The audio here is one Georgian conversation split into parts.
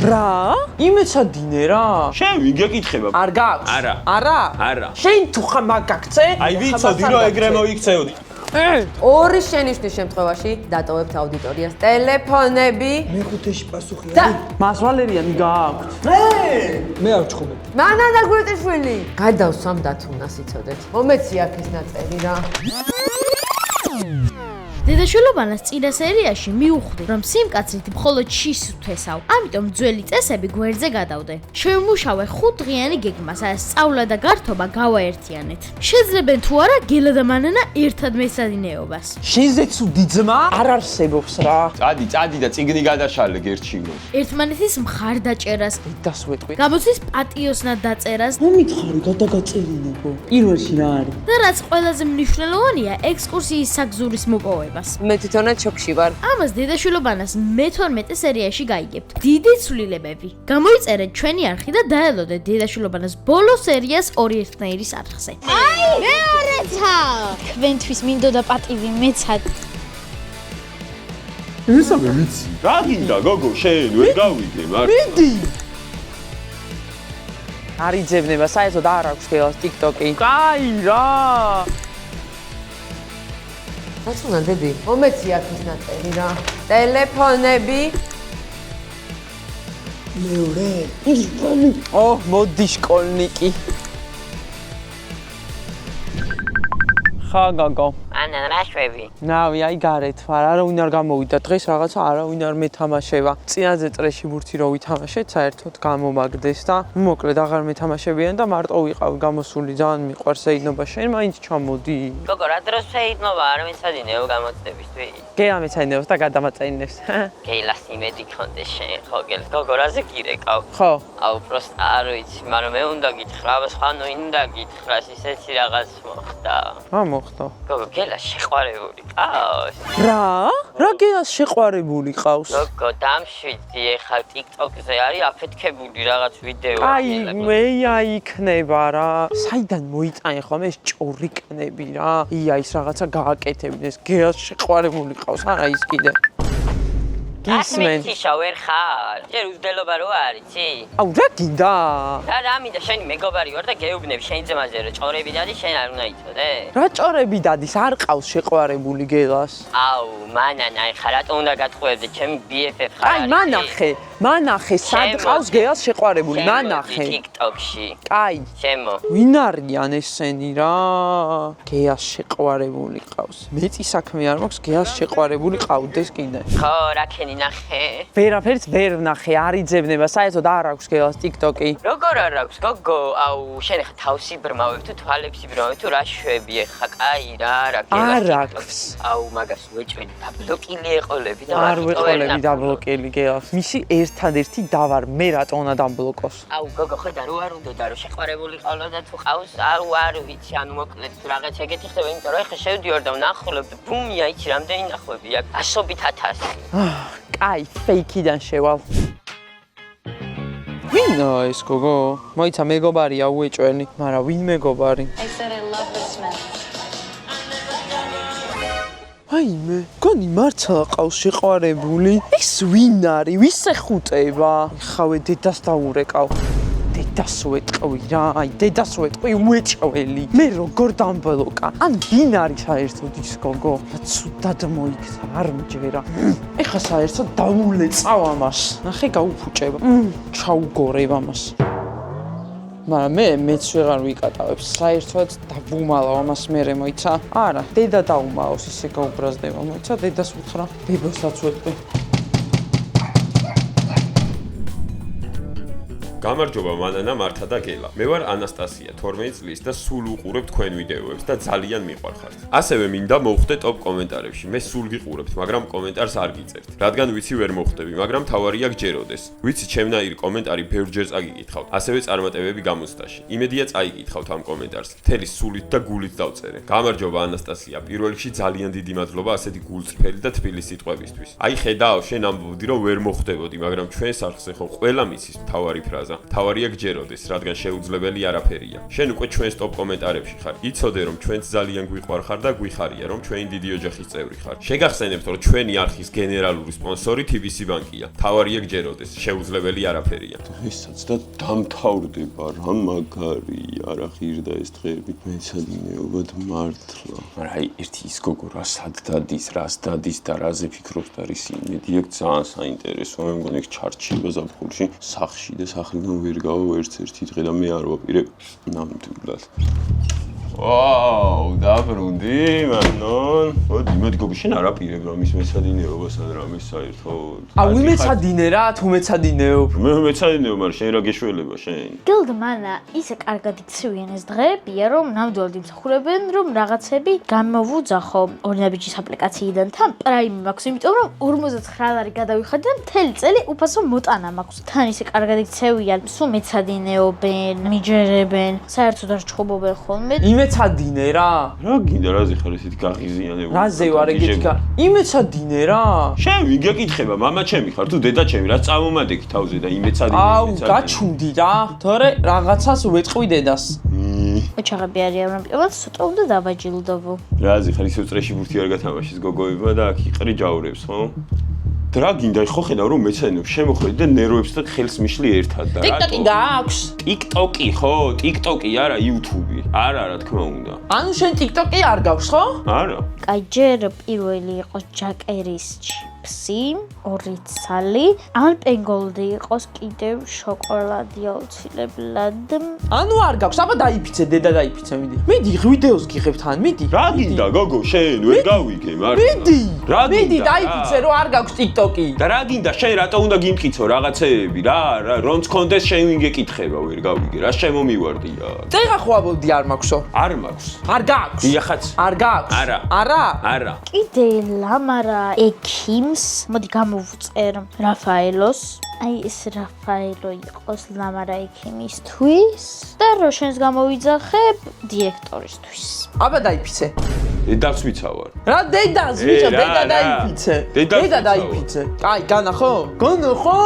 რა? იმეცადინე რა? შენ ვინ გეკითხება? არ გაქვს? არა. არა? არა. შენ თუ ხარ მაგაქცე? აი ვიცოდი რომ ეგრე მოიქცეოდი. ორი შენიშვნის შემთხვევაში დატოვებთ აუდიტორიას ტელეფონები. მეხუთეში პასუხი და მას ვალერიანი გააქვთ. მე არ ვჩხუბებ. მანანა გვეტიშვილი. გადავსვამ დათუნას იცოდეთ. მომეცი აქ ეს ნაწერი რა. დედაშვილობანას წინა სერიაში მივხვდი, რომ სიმკაცრით მხოლოდ შის თვესავ. ამიტომ ძველი წესები გვერდზე გადავდე. შევმუშავე 5 დღიანი გეგმა, სადაც სწავლა და გართობა გავაერთიანეთ. შეძლებენ თუ არა გელა და მანანა ერთად მეცადინეობას. შენზე ცუდი ძმა არ არსებობს რა. წადი და წიგნი გადაშალე გერჩინოს. ერთმანეთის მხარდაჭერას, დასვეტყვი. გამოცდის პატიოსნად დაწერას მომითხარი გადაგაწერილებო. პირველში რა არის? და რაც ყველაზე მნიშვნელოვანია, ექსკურსიის საგზურის მოპოვება. მე თვითონაც შოქში ვარ. ამას დედაშვილობანას მე-12 სერიაში გაიგებთ. დიდი ცვლილებები. გამოიწერეთ ჩვენი არხი და დაელოდეთ დედაშვილობანას ბოლო სერიას ორი ერთნაირის არხზე. მეორეცა! თქვენთვის მინდოდა პატივი მეცად. ესამე ვიცი. რა გინდა გოგო შენ ვერ გავიგე მაგრამ. მიდი. არიძებნება საერთოდ არ აქვს ხელს TikTok-ი. კაი რა. რაც უნდა დედი? მომეცი აქ ეს ნაწერი რა. ტელეფონები. მეორე. მოდი შკოლნიკი. ხა გაგო. ანა რა შვები? ნავი აი გარეთ ვარ, არავინ არ გამოვიდა დღეს რაღაცა არავინ არ მეთამაშება. წინაზე წრეში ბურთი რო ვითამაშეთ, საერთოდ გამომაგდეს და მოკლედ აღარ მეთამაშებიან და მარტო ვიყავ გამოსული ძალიან მიყვარს ეიდნობა შენ მაინც ჩამოდი. გოგო რა დროს შეიდნობა არ მეცადინეო გამოცდებისთვის? გელა მეცადინებს და გადამაწეინებს. გეილას იმედი კონდეს შენ ხო გელ გოგო რაზე გირეკავ? ხო. აუ პროსტ არ ვიცი, მაგრამ მე უნდა გითხრა, სხვანო უნდა გითხრას ისეთი რაღაც მოხდა. რა მოხდა? გოგო გელა შეყვარებული ყავს? რა? რა გელას შეყვარებული ყავს? გოგო დამშვიდი ეხლა TikTok-ზე არის აფეთქებული რაღაც ვიდეო. აი მე იქნება რა. საიდან მოიწაინ ხომ ეს ჭორიკნები რა? ია ის რაღაცა გააკეთებინეს ეს გელას შეყვარებული ყავს არა ის კიდე. გისმენ. თიშა ვერ ხარ? ჯერ უძდელობა რო არიცი? აუ რა გინდა? რა მინდა შენი მეგობარი ვარ და გეუბნები შენ ძმაზე რომ ჭორები დადი შენ არ უნდა იცოდე? რა ჭორები დადის არ ყავს შეყვარებული გელას? აუ მანანა ეხლა რატო უნდა გატყუებდე ჩემი BFF ხარ? აი მანახე სად ყავს გელას შეყვარებული მანახე. TikTok-ში. კაი. ჩემო. ვინ არიან ესენი რა? გელას შეყვარებული ყავს. მეტი საქმე არ მაქვს გელას შეყვარებული ყავდეს კიდე. ხო რა ქენი ნახე? ვერაფერს ვერ ვნახე, არიძებნება, საერთოდ არ აქვს გელას TikTok-ი. როგორ არ აქვს გოგო? აუ შენ ხა თავსი ბრმავებ თუ თვალებში ბრმავებ თუ რა შვები ეხა? კაი რა გელას. არ აქვს. აუ მაგას ვეჭვენი დაბლოკილი ეყოლები და არ ვეყოლები დაბლოკელი გელას. მისი ერთადერთი დავარ, მე რატო უნდა დამბლოკოს? აუ გოგო ხედა რო არ უნდა რომ შეყვარებული ყავლა და თუ ყავს არ ვიცი ანუ მოკლედ თუ რაღაც ეგეთი ხდება იმიტომ რომ ეხა შევდივარ და ვნახულობ და ბუმია იცი რამდენი ნახვები აქვს ასობით 1000 კაი ფეიქიდან შევალ ვინ ეს გოგო? მოიცა მეგობარია უეჭვენი, მაგრამ ვინ მეგობარი? I said I love this man. აიმე, გონი მართლა ყავს შეყვარებული? ეს ვინ არის? ვის ეხუტება? ხავე დედას დაურეკავ. დედას ვეტყვი რა, აი დედას ვეტყვი უეჭველი. მე როგორ დამბლოკა? ან ვინ არის საერთოდ ის გოგო? ცუდად მოიქცა, არ მჯერა. ეხა საერთოდ დავულეწავ ამას. ნახე გაუფუჭება. ჩაუგორებ ამას. მაგრამ მეც ვეღარ ვიკატავებ, საერთოდ დაბუმალავ ამას მერე მოიცა? არა, დედა დაუმალავს, ისე გაუბრაზდება, მოიცა, დედას უთხრა, ბებოსაც ვეტყვი. გამარჯობა მანანა მართა და გელა. მე ვარ ანასტასია, 12 წლის და სულ უყურებ თქვენ ვიდეოებს და ძალიან მიყვარხართ. ასევე მინდა მოვხვდე ტოპ კომენტარებში. მე სულ გიყურებთ, მაგრამ კომენტარს არ გიწერთ. რადგან ვიცი ვერ მოხვდები, მაგრამ თავარია გჯეროდეს. ვიცი ჩემნაირი კომენტარი ბევრჯერ წაგიკითხავთ. ასევე წარმატებები გამოცდაში. იმედია წაიკითხავთ ამ კომენტარს. მთელი სულით და გულით დავწერე. გამარჯობა ანასტასია, პირველ რიგში ძალიან დიდი მადლობა ასეთი გულწრფელი და თბილი სიტყვებისთვის. აი ხედავ, შენ ამბობდი რომ ვერ მოხვდებოდი, მაგრამ ჩვენს არხზე ხო ყველა მიცის მთავარი ფრაზა. მეგონა. თავარია გჯეროდეს, რადგან შეუძლებელი არაფერია. შენ უკვე ჩვენს ტოპ კომენტარებში ხარ. იცოდე რომ ჩვენც ძალიან გვიყვარხარ და გვიხარია რომ ჩვენი დიდი ოჯახის წევრი ხარ. შეგახსენებთ რომ ჩვენი არხის გენერალური სპონსორი TBC ბანკია. თავარია გჯეროდეს, შეუძლებელი არაფერია. დღესაც და დამთავრდება რა მაგარი არა ღირდა ეს დღეები მეცადინეობად მართლა. მაგრამ აი ერთი ის გოგო რა სად დადის, რას დადის და რაზე ფიქრობს და რის იმედი აქვს ძალიან საინტერესოა. მე მგონი ეს ჩარჩიება ზაფხულში სახში და სახლიდან ვერ გავა ერთ-ერთი დღე და მე არ ვაპირებ ნამდვილად. ვაუ, დაბრუნდი, მანონ. მოდი, მოდი გოგო, შენ არ აპირებ რა მის მეცადინეობას ან რამის საერთოდ. აუ მეცადინე რა, თუ მეცადინეობ. მე მეცადინეობ, მაგრამ შენ რა გეშველება შენ? გილდმანა ისე კარგად იცივიან ეს დღეებია, რომ ნამდვილად იმსახურებენ, რომ რაღაცები გამოვუძახო ორნაბიჯის აპლიკაციიდან თან პრაიმი მაქვს, იმიტომ რომ 49 ლარი გადავიხადე და მთელი წელი უფასო მოტანა მაქვს. თან ისე კარგად იცევიან, სულ მეცადინეობენ, მიჯერებენ, საერთოდ არ ჩხუბობენ ხოლმე. იმეცადინე რა. რა გინდა რაზე ხარ ესეთი გაღიზიანებული? რაზე ვარ ეგეთი გა? იმეცადინე რა. შენ ვინ გეკითხება, მამა ჩემი ხარ თუ დედა ჩემი, რა წამომადექი თავზე და იმეცადინე. აუ, გაჩუმდი რა. თორე რაღაცას ვეთყვი დედას. ოჩაღები არიან, ამიტომაც ცოტა უნდა დავაჯილდობო. რაზე ხარ ისევ წრეში ბურთი არ გათამაშის გოგოება და აქ იყრი ჯაურებს, ხო? რა გინდა, ხო ხედავ რომ მეცადინეობ, შემოხვედი და ნერვებს და ხელს მიშლი ერთად და TikTok-ი გააქვს? TikTok-ი ხო? TikTok-ი არა, YouTube-ი. არა, რა თქმა უნდა. ანუ შენ TikTok-ი არ გაქვს, ხო? არა. კაი, ჯერ პირველი იყო ჯაკერის ჩიპსი, 2 ცალი, ან პენგოლდი იყოს კიდევ შოკოლადი აუცილებლად. ანუ არ გაქვს, აბა დაიფიცე, დედა დაიფიცე, მიდი. მიდი, ვიდეოს გიღებ თან, მიდი. რა გინდა, გოგო, შენ ვერ გავიგე, მართლა. მიდი. რა გინდა? მიდი, დაიფიცე, რომ არ გაქვს TikTok-ი. და რა გინდა, შენ რატო უნდა გიმყიცო რაღაცეები, რა, რომც კონდეს შენ ვინ გეკითხება, ვერ გავიგე, რა შემომივარდია. წეღა ხო აბოლდი არ მაქვსო? არ მაქვს. არ გაქვს? დიახაც. არ გაქვს? არა. არა? არა. კიდე ლამარა ექიმს, მოდი გამოვწერ რაფაელოს. აი ეს რაფაელო იყოს ლამარა ექიმისთვის და რო შენს გამოვიძახებ დირექტორისთვის. აბა დაიფიცე. დედაც ვიცავარ. რა დედას, ბიჭო, რა, დედა რა. დაიფიცე. დედას დედა ვიცავ. დაიფიცე. კაი, განახო? განახო?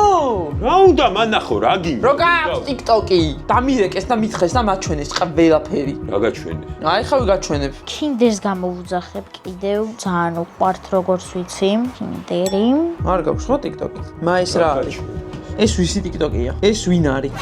რა უნდა მანახო, რა გინდა? რო გაქვს TikTok-ი? დამირეკეს და მითხეს და მაჩვენეს ყველაფერი. რა გაჩვენე? აი ხა ვიგაჩვენებ. კინდერს გამოვუძახებ კიდევ, ძალიან უყვართ როგორც ვიცი, კინდერი. არ გაქვს ხო TikTok-ი? მაის რა არის? ეს ვისი TikTok-ია? ეს ვინ არის?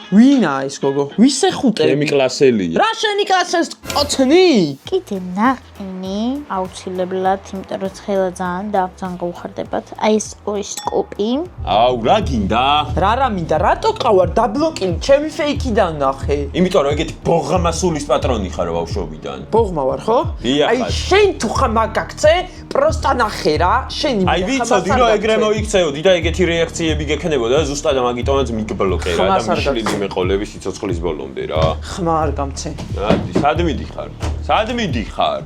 ვინაა ეს გოგო? ვის ეხუტები? ჩემი კლასელია. რა შენი კლასეს კოცნი? კიდე ნაყინი აუცილებლად, იმიტომ რომ ცხელა ძალიან გაუხარდებათ. აი ეს ორი სკოპი. აუ, რა გინდა? რა მინდა, რატო ყავარ დაბლოკილი? ჩემი ფეიქიდან ნახე. იმიტომ რომ ეგეთი ბოღამასულის პატრონი ხარ ბავშვობიდან. ბოღმა ვარ ხო? დიახ. აი შენ თუ ხა მაგაქცე, პროსტა ნახე რა, შენი აი ვიცოდი რომ ეგრე მოიქცეოდი და ეგეთი რეაქციები გექნებოდა და ზუსტად ამიტომაც მიგბლოკერა და მიშლილი მეყოლები სიცოცხლის ბოლომდე რა. ხმა არ გამცე. რადი, სად მიდიხარ? სად მიდიხარ?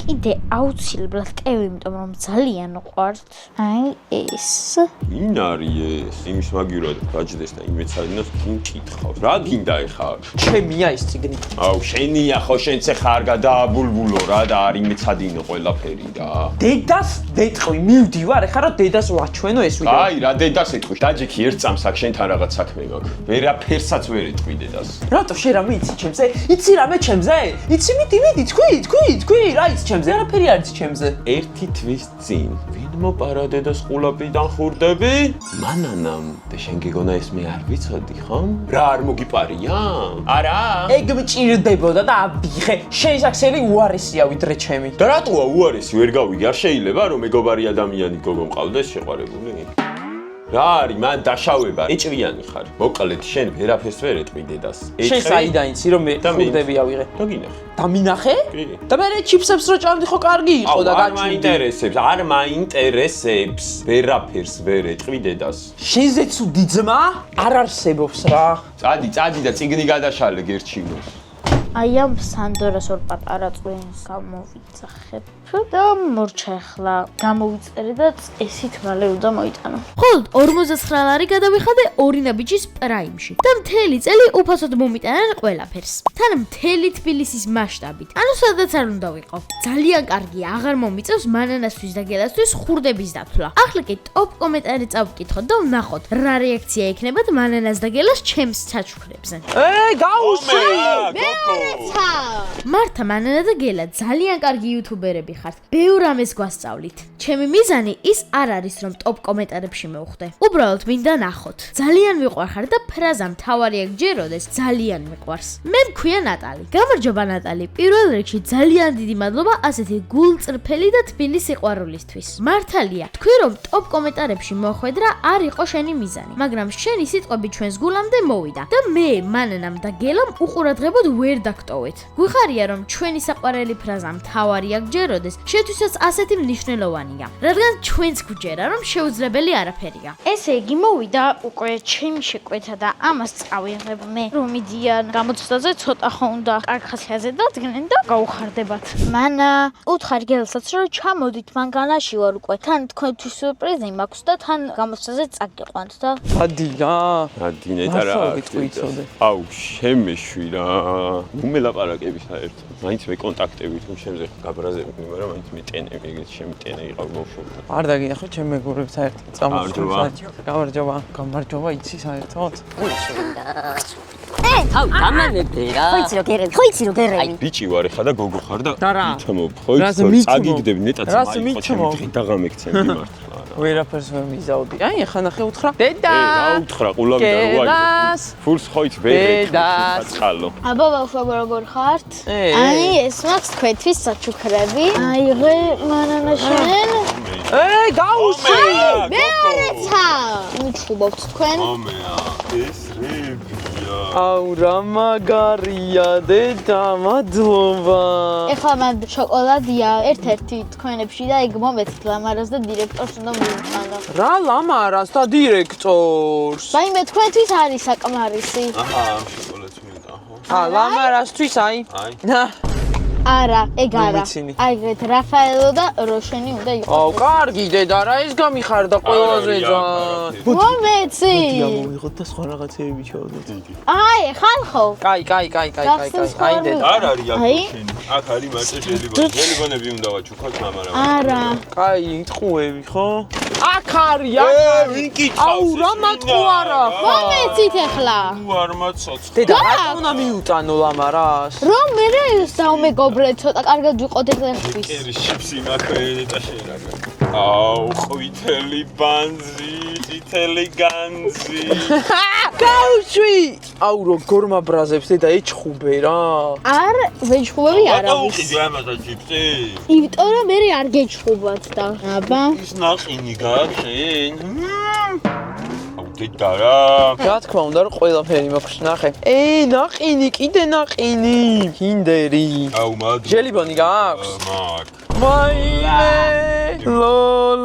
კიდე აუცილებლად კევი, იმიტომ რომ ძალიან უყვართ. აი ეს. ვინ არის ეს? იმის მაგივრად გაჯდეს და იმეცადინოს კინ კითხავს. რა გინდა ეხა? ჩემია ეს ციგნი. აუ, შენია ხო, შენც ეხა არ გადააბულბულო რა და არ იმეცადინო ყველაფერი რა. დედას დეტყვი, მივდივარ, ეხლა რა დედას ვაჩვენო ეს ვიდეო. აი, რა დედას ეთქვი? დაჯექი ერთ წამს აქ შენთან რაღაც საქმე გაქვს. ვერაფერსაც ვერ ეთქვი დედას. რატო შენ რამე იცი ჩემზე? იცი რამე ჩემზე? იცი მიდი, თქვი, რა იცი ჩემზე? არაფერი არ იცი ჩემზე. ერთი თვის წინ ვინ მოპარა დედას ყულაპიდან ხურდები? მანანამ და შენ გეგონა ეს მე არ ვიცოდი ხომ? რა არ მოგიპარია? არა? ეგ მჭირდებოდა და აბიხე, შენ საქსელი უარესია ვიდრე ჩემი. და რატოა უარესი ვერ გავიგე? არ შეიძლება რომ მეგობარი ადამიანი გოგო მყავდეს შეყვარებული? რა არის მან დაშავება? ეჭვიანი ხარ. მოკლედ შენ ვერაფერს ვერ ეტყვი დედას. შენ საიდან იცი რომ მე ხურდები ავიღე? და გინახე. დამინახე? კი. და მე ჩიფსებს რო ჭამდი ხო კარგი იყო და გაჩვენდი. არ მაინტერესებს. ვერაფერს ვერ ეტყვი დედას. შენზე ცუდი ძმა არ არსებობს რა. წადი და წიგნი გადაშალე გერჩინოს. აი ამ სანდორას ორ პატარა წვენს გამოვიძახებ და მორჩა ახლა გამოვიწერე და წესით მალე უნდა მოიტანო. ხოლოდ 49 ლარი გადავიხადე ორი ნაბიჯის პრაიმში და მთელი წელი უფასოდ მომიტანენ ყველაფერს. თან მთელი თბილისის მასშტაბით. ანუ სადაც არ უნდა ვიყო. ძალიან კარგია, აღარ მომიწევს მანანასთვის და გელასთვის ხურდების დათვლა. ახლა კი ტოპ კომენტარი წავკითხოთ და ვნახოთ რა რეაქცია ექნებათ მანანას და გელას ჩემს საჩუქრებზე. გაუშვი! მართა, მანანა და გელა ძალიან კარგი იუთუბერები ხართ. ბევრ ამას გვასწავლით. ჩემი მიზანი ის არ არის რომ ტოპ კომენტარებში მოვხვდე. უბრალოდ მინდა ნახოთ. ძალიან მიყვარხარ და ფრაზა მთავარი აქ ჯეროდეს ძალიან მიყვარს. მე მქვია ნატალი. გამარჯობა ნატალი. პირველ რიგში ძალიან დიდი მადლობა ასეთი გულწრფელი და თბილი სიყვარულისთვის. მართალია, თქვი რომ ტოპ კომენტარებში მოხვედრა არ იყო შენი მიზანი, მაგრამ შენი სიტყვები ჩვენს გულამდე მოვიდა და მე მანანამ და გელამ უყურადღებოდ ვერ დაგტოვეთ. გვიხარია რომ ჩვენი საყვარელი ფრაზა მთავარი აქ ჯეროდეს შეთვისაც ასეთი მნიშვნელოვანია, რადგან ჩვენც გვჯერა რომ შეუძლებელი არაფერია. ესე იგი მოვიდა უკვე ჩემი შეკვეთა და ამას წავიღებ მე. რომ მიდიან გამოცდაზე ცოტა ხო უნდა კარგ ხასიათზე დადგნენ და გაუხარდებათ. მანა, უთხარი გელსაც რომ ჩამოდით მანგანაში ვარ უკვე. თან თქვენთვის სიურპრიზი მაქვს და თან გამოცდაზე წაგიყვანთ და ადი ნეტა რა აუ შემეშვი რა უმელაპარაკები საერთოდ მაინც მე კონტაქტები თუ შემზე გაბრაზები მაგრამ მაინც მე ტენები ეგეთ შემტენე იყავ ბავშვობა არ დაგინახო ჩემ მეგობრებს საერთოდ გამარჯობა გამარჯობა იცი საერთოდ აუ გამანები რა ხოიცი რო გერები ბიჭი ვარ ხა და გოგო ხარ და ითმობ ხო წაგიგდები ნეტაც მაინც ხო დაღამექცემ მიმართლა ვერაფერს ვერ მიზაუდი. აი, ახლა ნახე უთხრა. დედა! რა უთხრა, ყულავი და როა. ფულს ხოით ბერე. აწყალო. აბა ბავშვებო როგორ ხართ? აი, ეს მაქვს თქვენთვის საჩუქრები. აიღე მანანაშენ. გაუშვი! მეორეცა! მიჩუბობთ თქვენ? ომეა, ეს რებია. აუ, რა მაგარია, დედა, მადლობა. ეხლა მან შოკოლადია ერთ-ერთი თქვენებში და ეგ მომეცით ლამარას და დირექტორს უნდა მივუწანო. რა ლამარას და დირექტორს? მაინც თქვენთვის არის საკმარისი. აჰა, შოკოლადს მინდა, ხო? ლამარასთვის აი. ნა. არა, ეგ არა. აიგეთ რაფაელო და როშენი უნდა იყოს. აუ, კარგი დედა, რა ის გამიხარდა ყველაზე ძალიან. მომეცი. მოვიღოთ და სხვა რაღაცეები ჩავდოთ. აი, ხალხო. კაი. აი დედა. არ არის აქ შენი. აქ არის მარტო ჟელიბონები უნდა ვაჩუქოთ მამარა. არა. კაი, იტყუები ხო? აქ არის. ვინ კითხავს? აუ, რა მატყუ არა. მომეცით ახლა. არ მაცოცხლე. დედა, რა უნდა მიუტანო ლამარას? რომ მე ის დაუმეგობრეთ ცოტა კარგად ვიყოთ ეგრეთთვის. კერის შიფსი მაქვე და შეიძლება. აუ, ყვითელი ბანძი, წითელი განძი. გაუშვი! აუ, როგორ მაბრაზებს დედა ეჩხუბე რა. არ ვეჩხუბები არ არის. აუყიდე ამასაც შიფსი. იმიტომ რომ მე არ გეჩხუბათ და. აბა. ის ნაყინი გააჩენ. აუ, დედა რა. რა თქმა უნდა, რომ ყველაფერი მაქვს ნახე. ნაყინი, კიდე ნაყინი. ჰინდერი. აუ, მადლობა. ჟელიბონი გაქვს? მაქვს. მაინე. ლოლ.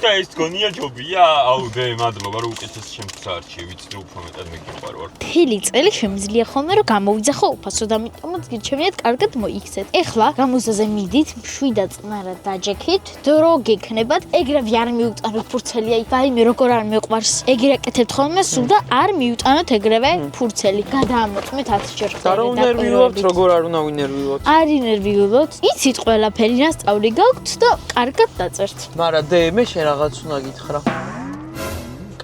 და ეს გონია ჯობია? აუ, დე, მადლობა, რომ უკეთეს ჩემთვის არჩი, ვიცი რომ უფრო მეტად მეგიყვარ ვარ. მთელი წელი შემიძლია ხოლმე რომ გამოვიძახო უფასოდ, ამიტომაც გირჩევინეთ კარგად მოიქცეთ. ეხლა გამოცდაზე მიდით, მშვიდად წყნარად დაჯექით, დრო გექნებათ, ეგრევე არ მიუტანოთ ფურცელი, აი, რაიმე როგორ არ მეყვარს. ეგრე აკეთებთ ხოლმე სულ და არ მიუტანოთ ეგრევე ფურცელი. გადაამოწმეთ 10 ჯერ. და რა უნერვიულობთ, როგორ არ უნდა ვინერვიულოთ? არ ინერვიულოთ. იცით ყველაფერი რა სწავლი გაქვთ და კარგად დაწერთ. მარა დე, მე შენ რაღაც უნდა გითხრა.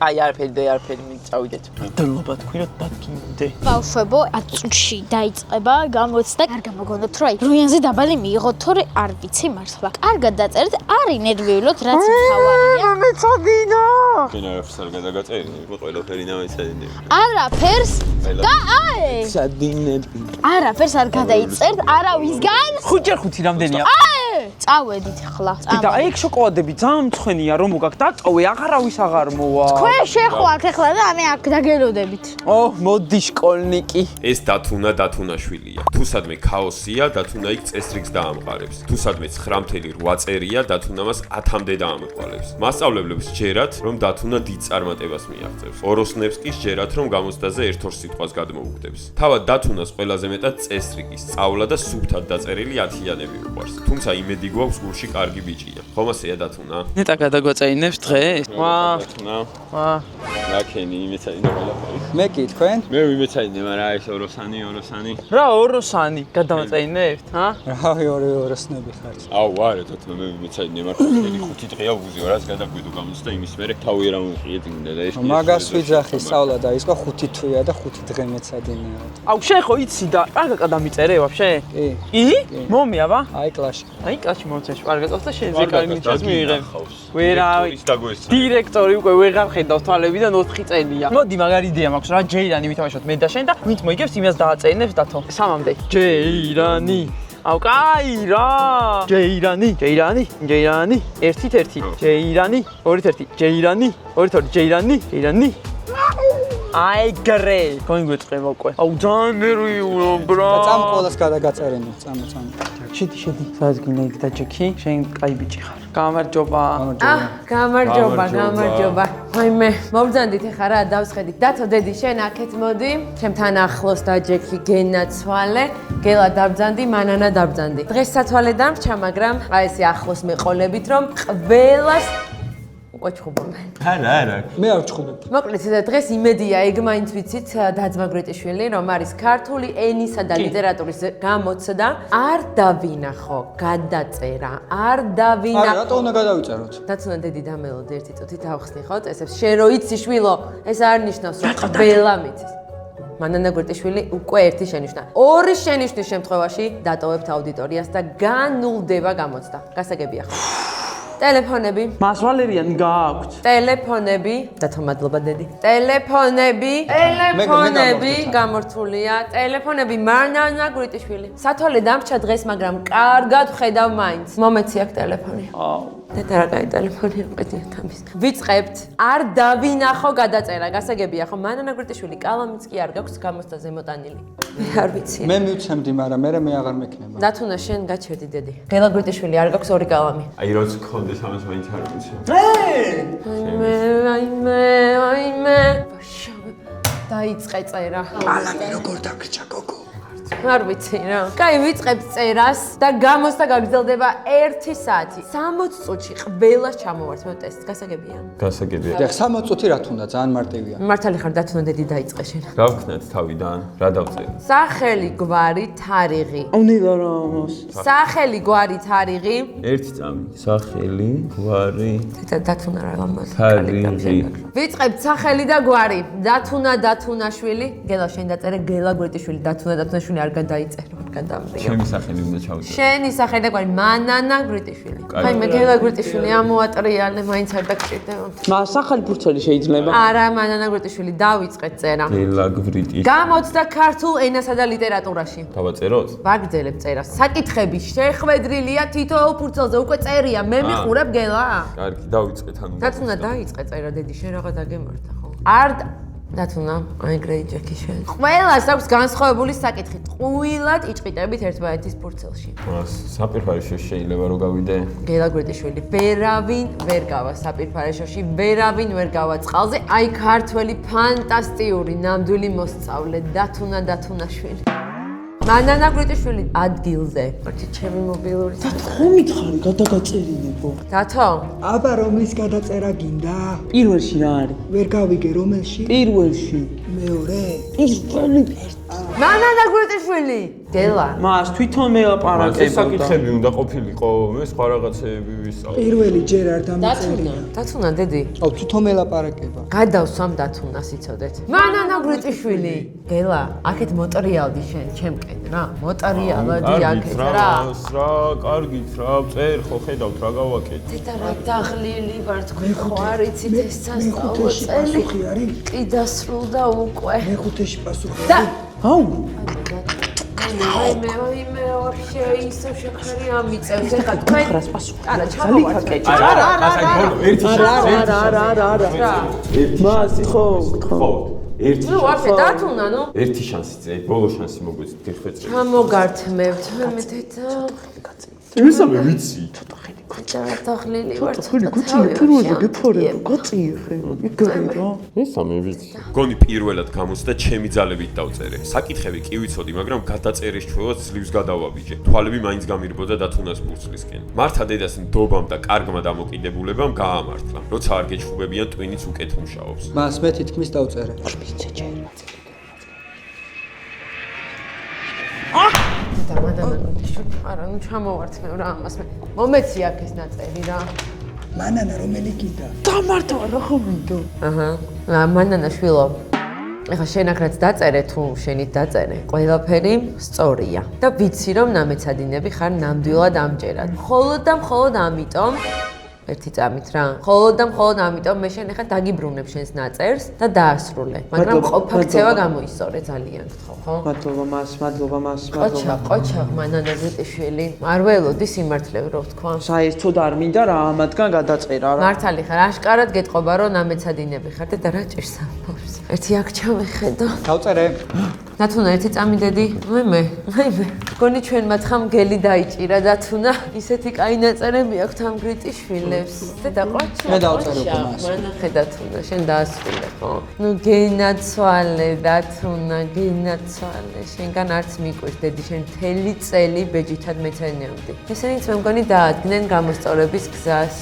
კაი, არაფერი მიწავიდეთ. მადლობა თქვი რომ დადგინდე. ბავშვებო, 10 წუთში დაიწყება გამოცდა. არ გამოგონოთ რომ როიანზე დაბალი მიიღოთ, თორე არ ვიცი მართლა. კარგად დაწერეთ, არ ინერვიულოთ, რაც მთავარია. მეწოდინა. შენ არაფერს არ გადაგაწერინე, მე ყველაფერი დავეცადინები. არაფერს? სადინები. არაფერს არ გადაიწერთ, არავისგან? 5x5 რამდენია? წავედით ახლა. და აი ეგ შოკოლადები ძალიან მწვენია რომ მოგაკ დაწოვე აღარავის აღარ მოვა. თქვენ შეხვალთ ახლა და მე აქ დაგელოდებით. ო მოდი შკოლნიკი. ეს დათუნაშვილია. თუ სადმე ქაოსია, დათუნა იქ წესრიგს დაამყარებს. თუ სადმე 9.8 წერია, დათუნა მას 10-მდე დაამყარებს. მასწავლებლებს ჯერათ, რომ დათუნა დიდ წარმატებას მიაღწევს. ოროსნევსკის ჯერათ, რომ გამოცდაზე ერთ-ორ სიტყვას გადმოუგდებს. თავად დათუნას ყველაზე მეტად წესრიგი, სწავლა და სუფთად დაწერილი 10-იანები უყვარს. თუმცა იმედი გვაქვს გულში კარგი ბიჭია. ხომ ასეა დათუნა? ნეტა გადაგვაწეინებს დღეს? დათუნა. ვა. რაკენი იმეცაინა ყველაფერი. მე კი თქვენ? მე ვიმეცაინე, მაგრამ ეს ოროსანი. რა ოროსანი გადავაწეინებთ, ჰა? რავი ოროსნები ხარ. აუ, არა, დათუნა მე ვიმეცაინე, მაგრამ ხელი 5 დღეა ვუზიო, რას გადაგვიდო გამოცდა იმის მერე თავი რა მომყიე წინდა და ეს მაგას ვიძახი სწავლა დაიწყო 5 თვეა და 5 დღე მეცადინეო. აუ შეხო იცი და პარგაკა დამიწერე ვაფშე? კი. კი? მომია ვა? აი კლასში. აი კაცი მოწეს პარგაკას და შენ ზეკარი მიჭას მიიღებ. ვერავი. დაგოესწრა. დირექტორი უკვე ვეღარ ხედავს თვალებიდან 4 წელია. მოდი მაგარი იდეა მაქვს რა ჯეირანი ვითამაშოთ მე და შენ და ვინც მოიგებს იმას დააწეინებს დათო. 3-მდე. ჯეირანი. აუ კაი რა. ჯეირანი. 1-1. ჯეირანი. 2-1. ჯეირანი. 2-2. ჯეირანი. აი გრე. კონი გვეწყება უკვე. აუ ძალიან ნერვიულო ბრა. და წამ ყოველას გადაგაწერინო, წამ. შედი. სადაც გინდა იქ დაჭექი, შენ კაი ბიჭი ხარ. გამარჯობა. გამარჯობა. ვაიმე, მოვძანდით ახლა რა დავსხედით. დათო დედი, შენ აქეთ მოდი. ჩემთან ახლოს დაჯექი გენაცვალე. გელა დავძანდი, მანანა დავძანდი. დღეს სათვალე დამრჩა, მაგრამ აი ესე ახლოს მეყოლებით, რომ ყველას ვაჩხუბობ. არა. მე არ ვჩხუბებ. მოკლედ დღეს იმედია ეგ მაინც ვიცით დაძმა გრეტიშვილი რომ არის ქართული ენისა და ლიტერატურის გამოცდა არ დავინახო გადაწერა არ არა, დავინახო რატო უნდა გადავიწეროთ? დაცუნა დედი დამელოდ ერთი წუთი დავხსნი ხო წესებს შენ რო იცი შვილო ეს არ ნიშნავს რომ ყველა მიცის მანანა გრეტიშვილი უკვე ერთი შენიშნა ორი შენიშვნის შემთხვევაში დატოვებთ აუდიტორიას და განულდება გამოცდა გასაგებია ხო ტელეფონები. მას ვალერიანი გააქვთ. ტელეფონები. დათო მადლობა დედი. ტელეფონები გამორთულია. ტელეფონები მარნანა გრიტიშვილი. სათვალე დამრჩა დღეს, მაგრამ კარგად ხედავ მაინც. მომეცი აქ ტელეფონი. აუ. დედა რა კაი ტელეფონი მყიდია თამის. ვიწყებთ. არ დავინახო გადაწერა. გასაგებია ხო? მარნანა გრიტიშვილი კალამიც კი არ გაქვს გამოცდაზე მოტანილი. მე არ ვიცი. მე მივცემდი, მაგრამ მე აღარ მექნება. დათუნა შენ გაჩერდი დედი. გელა გრიტიშვილი არ გაქვს ორი კალამი. აი როც გქონდეს ამას მაინც არ ვიცი. აიმე. დაიწყე წერა. ალამი როგორ დაგრჩა გოგო? არ ვიცი რა. კაი, ვიწყებთ წერას და გამოცდა გაგრძელდება 1 საათი. 60 წუთში ყველას ჩამოვართ ტესტს. გასაგებია? გასაგებია. და 60 წუთი რა თუნდა, ძალიან მარტივია. მართალი ხარ დათუნა დედი დაიწყე შენ. გავხსნათ თავიდან, რა დავწერე? სახელი, გვარი, თარიღი. აუნელა რა ამას. სახელი, გვარი, თარიღი. ერთი წამი. სახელი, გვარი, დათუნა რა გამოს. თარიღი. ვიწყებთ სახელი და გვარი. დათუნაშვილი. გელა შენ დაწერე გელა გრეტიშვილი. დათუნაშვილი არ გადაიწერო, არ გადამრიგა. ჩემი სახელი უნდა ჩავწერო. შენი სახელი და გვარი მანანა გრიტიშვილი. აი მე გელა გრიტიშვილი ამოატრიალე, მაინც არ დაგჭირდება. მას ახალი ფურცელი შეიძლება? არა, მანანა გრიტიშვილი დავიწყეთ წერა. გელა გრიტიშვილი. გამოცდა ქართულ ენასა და ლიტერატურაში. დავაწეროთ? ვაგრძელებ წერას. საკითხები შეხვედრილია თითოეულ ფურცელზე, უკვე წერია. მე მიხურებ გელა. კარგი, დავიწყეთ ანუ. დათუნა დაიწყე წერა, დედი, შენ რაღა დაგემართა ხო? არ დათუნა, აი გრეიჯექი შენ. ყველას აქვს განსხვავებული საკითხი. ტყუილად იჭყიტებით ერთმანეთის ფურცელში. საპირფარეშოში შეიძლება რომ გავიდე? გელა გრეტიშვილი, ვერავინ ვერ გავა საპირფარეშოში, ვერავინ ვერ გავა წყალზე. აი ქართველი ფანტასტიკური ნამდვილი მოსწავლე დათუნაშვილი. მანანა გრიტიშვილი ადგილზე. ერთი ჩემი მობილური. ხო მითხარი გადაგაწერინებო. დათო, აბა რომლის გადაწერა გინდა? პირველში რა არის? ვერ გავიგე რომელში? პირველში. მეორე. პირველი. მანანა გრიტიშვილი. გელა. მას თვითონ მეაპარაკებოდა. საკითხები უნდა ყოფილიყო, მე სხვა რაღაცეები ვისწავლე. პირველი ჯერ არ დამიწერია. დათუნა დედი. აუ თვითონ ელაპარაკება. გადავსვამ დათუნას იცოდეთ. მანანა გრიტიშვილი. გელა, აქეთ მოტრიალდი შენ ჩემკენ რა. მოტრიალდი აქეთ რა. რა, კარგით რა, წერ ხო ხედავთ რა გავაკეთე. დედა რა დაღლილი ვარ თქვენ ხო არ იცით ეს სასწავლო მეხუთეში წელი. პასუხი არის? კი დასრულდა უკვე. მეხუთეში პასუხი და არის? აუ. მე ვაფშე ისო შექარი ამიწევს ეხლა თქვენ არა ჩამოვართ არა მასი ხო ერთი ნუ ვაფშე დათუნა ნუ ერთი შანსი წე ბოლო შანსი მოგვიწევთ გეხვეწრე ჩამოგართმევთ მე დედა მესამე ვიცი ჩავატახლილი ვარ პირველად გეფორე გაწიეხე იგარი რა მესამე ვიცი გონი პირველად გამოსდა ჩემი ძალებით დავწერე საკითხები კი ვიცოდი მაგრამ გადაწერის ჩვევაც ძლივს გადავაბიჯე თვალები მაინც გამირბოდა დათუნას ფურცლისკენ მართა დედას ნდობამ და კარგმა დამოკიდებულებამ გაამართლა როცა არ გეჩხუბებიან ტვინიც უკეთ მუშაობს მას მე თითქმის დავწერე არა, ნუ ჩამოვართმევ რა ამას მე. მომეცი აქ ეს ნაწერი რა. მანანა რომელი გიდა? დამარტო რა ხო მინდო? აჰა. მანანა შვილო. ეხლა შენ აქ რაც დაწერე თუ შენით დაწერე, ყველაფერი სწორია. და ვიცი რომ ნამეცადინები ხარ ნამდვილად ამჯერად. მხოლოდ და მხოლოდ ამიტომ ერთი წამით რა. მხოლოდ და მხოლოდ ამიტომ მე შენ ეხლა დაგიბრუნებ შენს ნაწერს და დაასრულე. მაგრამ ყოფაქცევა გამოისწორე ძალიან გთხოვ, ხო? მადლობა მას. ყოჩა, მანანა ზეტიშვილი. არ ველოდი სიმართლე რო ვთქვა. საერთოდ არ მინდა რა ამათგან გადაწერა რა. მართალი ხარ, აშკარად გეტყობა რომ ნამეცადინები ხარ და რა ჭირს ამბობს. ერთი აქ ჩავეხედო. დავწერე დათუნა ერთი წამიდედი. მე. გონი ჩვენ მათხამ გელი დაიჭირა დათუნა. ისეთი კაი ნაწერები აქვს ამ გრიტიშვილებს. და ყოჩა. მე დავწერე უკვე მას. მანახე დათუნა, შენ დაასრულე ხო? ნუ გენაცვალე დათუნა, გენაცვალე. შენგან არც მიყვირს დედი შენ მთელი წელი ბეჯითად მეცენიებდი. ესენიც მე მგონი დაადგნენ გამოსწორების გზას.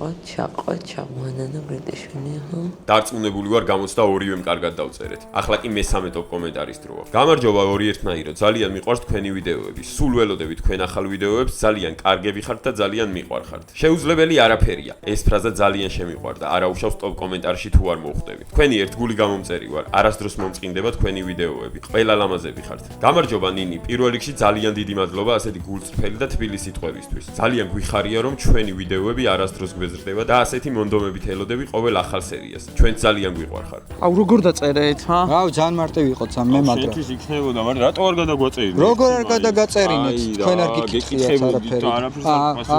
ყოჩა, მანანა გრიტიშვილი ხო? დარწმუნებული ვარ გამოცდა ორივემ კარგად დავწერეთ. ახლა კი მესამე ტოპ კომენტარის დროა. გამარჯობა ორი ერთნაირად. ძალიან მიყვარს თქვენი ვიდეოები. სულ ველოდებით თქვენ ახალ ვიდეოებს, ძალიან კარგები ხართ და ძალიან მიყვარხართ. შეუძლებელი არაფერია. ეს ფრაზა ძალიან შემიყვარდა. არაუშავს ტოპ კომენტარში თუ არ მოხვდები. თქვენი ერთგული გამომწერი ვარ. არასდროს მომწყინდება თქვენი ვიდეოები. ყველა ლამაზები ხართ. გამარჯობა ნინი. პირველ რიგში ძალიან დიდი მადლობა ასეთი გულწრფელი და თბილი სიტყვებისთვის. ძალიან გვიხარია რომ ჩვენი ვიდეოები არასდროს გვეზრდება და ასეთი მონდომებით ელოდები ყოველ ახალ სერიას. ჩვენ ძალიან გვიყვარხარ. აუ როგორ დაწერეთ, ჰა? აუ ძალიან მარტივი იყო ცა მე მაგრამ შენთვის იქნებოდა, მაგრამ რატო არ გადაგვაწერინეთ? როგორ არ გადაგაწერინეთ? თქვენ არ გიკითხიათ არაფერი.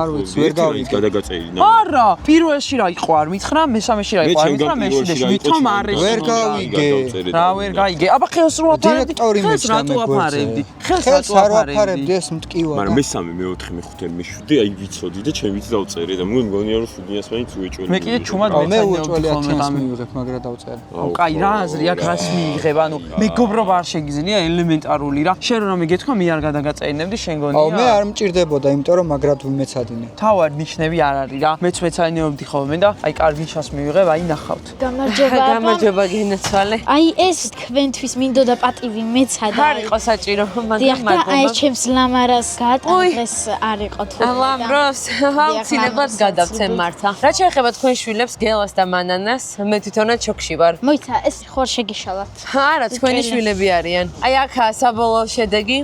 არ ვიცი, ვერ გავიგე. გადაგაწერინა. არა, პირველში რა იყო არ მითხრა, მესამეში რა იყო არ მითხრა, მეშვიდეში ვითომ არ ვერ გავიგე. რა ვერ გაიგე? აბა ხელს რო აფარებდი. დირექტორი მეცდა მე აფარებდი. ხელს არ ვაფარებდი ეს მტკივა. მაგრამ მესამე, მე-4, მე-5, მე-7 აი ვიცოდი და ჩემიც დავწერე და მგონია რომ 7-ს მაინც უეჭველი. მე კიდე ჩუმად მე უეჭველი 10-ს მივიღებ, მაგრამ დავწერე. აუ კაი რა აზრი აქ რას მიიღებ? ანუ მეგობრობა არ შეგიძლია ელემენტარული რა. შენ რომ მიგეთქვა მე არ გადაგაწეინებდი შენ გონია. აუ მე არ მჭირდებოდა, იმიტომ რომ მაგრად ვიმეცადინე. თავად ნიშნები არ არის რა. მეც მეცადინეობდი ხოლმე და აი კარგი შანსს მივიღებ, აი ნახავთ. გამარჯობა გენაცვალე. აი ეს თქვენთვის მინდოდა პატივი მეცადა. არ იყო საჭირო, დიახ მაგრამ და აი ჩემს ლამარას გაატყეს არ იყო თუ. ლამბროს, აუცილებლად გადავცემ მართა. რა შეეხება თქვენ შვილებს გელას და მანანას? მე თვითონაც შოქში ვარ. მოიცა ეს ხوار შეგიშალათ. არა, თქვენი შვილები არიან. აი აქაა საბოლოო შედეგი.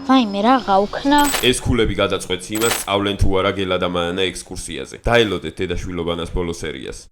ვაიმე რა გაუქნა. ეს ქულები გადაწყვეტს იმას, სწავლენ თუ არა გელა და მანანა ექსკურსიაზე. დაელოდეთ დედაშვილობანას ბოლო სერიას.